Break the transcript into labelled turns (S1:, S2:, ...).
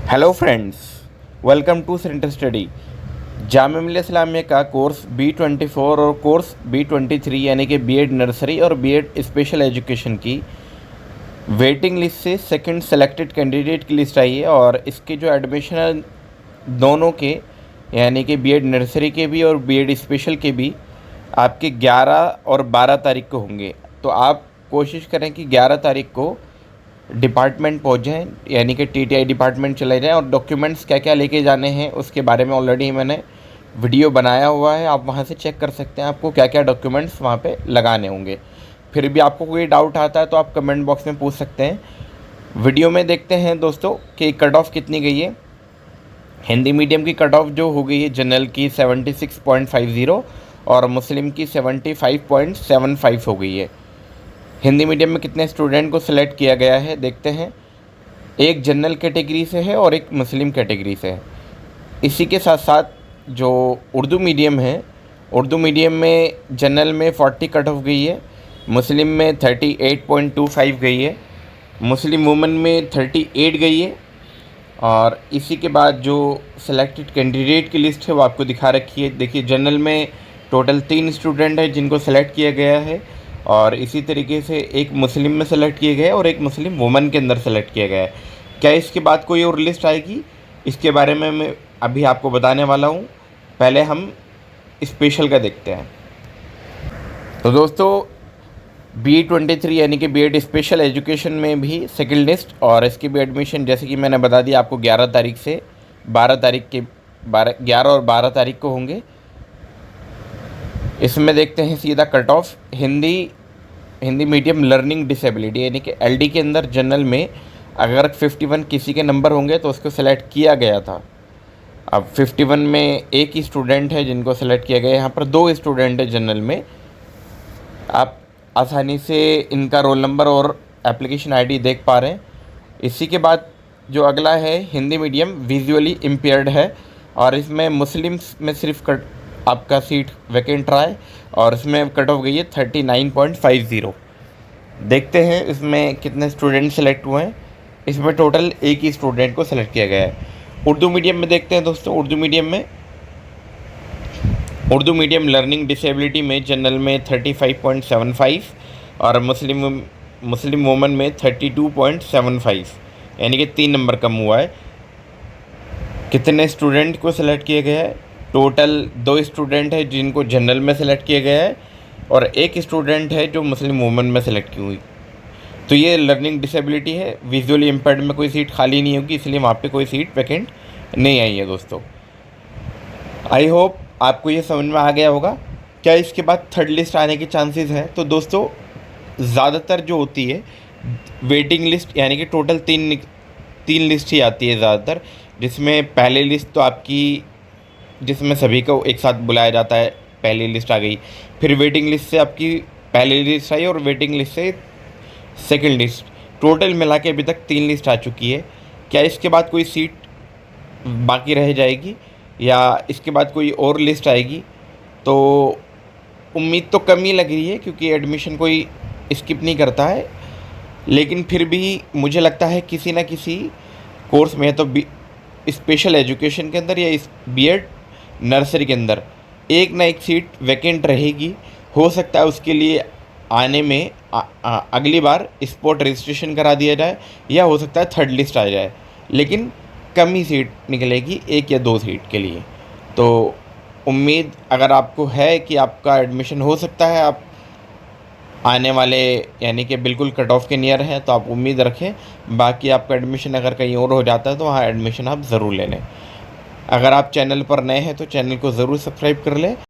S1: Hello friends, welcome to centre study. Jamia Millia Islamia का course B24 और course B23 यानी कि बीएड नर्सरी और बीएड स्पेशल एजुकेशन की वेटिंग लिस्ट से सेकंड सेलेक्टेड कैंडिडेट की लिस्ट आई है और इसके जो एडमिशन दोनों के यानी कि बीएड नर्सरी के भी और बीएड स्पेशल के भी आपके 11 और 12 तारीख को होंगे। तो आप कोशिश करें कि 11 तारीख को डिपार्टमेंट पहुँच जाएँ, यानी कि टीटीआई डिपार्टमेंट चले जाएँ। और डॉक्यूमेंट्स क्या क्या लेके जाने हैं उसके बारे में ऑलरेडी मैंने वीडियो बनाया हुआ है, आप वहाँ से चेक कर सकते हैं आपको क्या क्या डॉक्यूमेंट्स वहाँ पे लगाने होंगे। फिर भी आपको कोई डाउट आता है तो आप कमेंट बॉक्स में पूछ सकते हैं। वीडियो में देखते हैं दोस्तों कि कट ऑफ कितनी गई है। हिंदी मीडियम की कट ऑफ जो हो गई है जनरल की 76.50 और मुस्लिम की 75.75 हो गई है। हिंदी मीडियम में कितने स्टूडेंट को सिलेक्ट किया गया है देखते हैं। एक जनरल कैटेगरी से है और एक मुस्लिम कैटेगरी से है। इसी के साथ साथ जो उर्दू मीडियम है, उर्दू मीडियम में जनरल में 40 कट ऑफ गई है, मुस्लिम में 38.25 गई है, मुस्लिम वुमेन में 38 गई है। और इसी के बाद जो सिलेक्टेड कैंडिडेट की लिस्ट है वो आपको दिखा रखी है। देखिए, जनरल में टोटल 3 स्टूडेंट है जिनको सेलेक्ट किया गया है और इसी तरीके से एक मुस्लिम में सेलेक्ट किया गया है और एक मुस्लिम वुमेन के अंदर सेलेक्ट किया गया है। क्या इसके बाद कोई और लिस्ट आएगी, इसके बारे में मैं अभी आपको बताने वाला हूँ। पहले हम स्पेशल का देखते हैं। तो दोस्तों, B23 यानी कि बीएड स्पेशल एजुकेशन में भी सेकंड लिस्ट और इसकी भी एडमिशन जैसे कि मैंने बता दिया आपको 11 तारीख से 12 तारीख के 11 और 12 तारीख को होंगे। इसमें देखते हैं सीधा cut off. Hindi medium learning disability यानी कि एलडी के अंदर जनरल में अगर 51 किसी के नंबर होंगे तो उसको सेलेक्ट किया गया था। अब 51 में एक ही स्टूडेंट है जिनको सेलेक्ट किया गया है। यहाँ पर 2 स्टूडेंट है जनरल में। आप आसानी से इनका रोल नंबर और एप्लीकेशन आईडी देख पा रहे हैं। इसी के बाद जो अगला है हिंदी मीडियम विजुअली इम्पेयर्ड है और इसमें मुस्लिम्स में सिर्फ आपका सीट वैकेंट रहा है और इसमें कट ऑफ गई है 39.50। देखते हैं इसमें कितने स्टूडेंट सेलेक्ट हुए हैं। इसमें टोटल एक ही स्टूडेंट को सेलेक्ट किया गया है। उर्दू मीडियम में देखते हैं दोस्तों। उर्दू मीडियम लर्निंग डिसेबिलिटी में जनरल में 35.75 और मुस्लिम वुमेन में 32.75, यानी कि 3 नंबर कम हुआ है। कितने स्टूडेंट को सिलेक्ट किया गया है? टोटल 2 स्टूडेंट है जिनको जनरल में सेलेक्ट किया गया है और एक स्टूडेंट है जो मुस्लिम वुमेन में सेलेक्ट की हुई। तो ये लर्निंग डिसेबिलिटी है। विजुअली इम्पेयर्ड में कोई सीट खाली नहीं होगी, इसलिए वहाँ पे कोई सीट वैकेंट नहीं आई है दोस्तों। आई होप आपको ये समझ में आ गया होगा। क्या इसके बाद थर्ड लिस्ट आने के चांसेस हैं? तो दोस्तों, ज़्यादातर जो होती है वेटिंग लिस्ट यानी कि टोटल तीन लिस्ट ही आती है ज़्यादातर, जिसमें पहली लिस्ट तो आपकी जिसमें सभी को एक साथ बुलाया जाता है, पहली लिस्ट आ गई। फिर वेटिंग लिस्ट से आपकी पहली लिस्ट आई और वेटिंग लिस्ट से सेकंड लिस्ट। टोटल मिला के अभी तक 3 लिस्ट आ चुकी है। क्या इसके बाद कोई सीट बाकी रह जाएगी या इसके बाद कोई और लिस्ट आएगी? तो उम्मीद तो कम ही लग रही है क्योंकि एडमिशन कोई स्किप नहीं करता है। लेकिन फिर भी मुझे लगता है किसी ना किसी कोर्स में, तो स्पेशल एजुकेशन के अंदर या इस बीएड नर्सरी के अंदर एक ना एक सीट वैकेंट रहेगी। हो सकता है उसके लिए आने में अगली बार स्पॉट रजिस्ट्रेशन करा दिया जाए या हो सकता है थर्ड लिस्ट आ जाए, लेकिन कम ही सीट निकलेगी, 1 या 2 सीट के लिए। तो उम्मीद अगर आपको है कि आपका एडमिशन हो सकता है, आप आने वाले यानी कि बिल्कुल कट ऑफ के नियर हैं, तो आप उम्मीद रखें। बाकी आपका एडमिशन अगर कहीं और हो जाता है तो वहाँ एडमिशन आप ज़रूर ले लें। अगर आप चैनल पर नए हैं तो चैनल को ज़रूर सब्सक्राइब कर लें।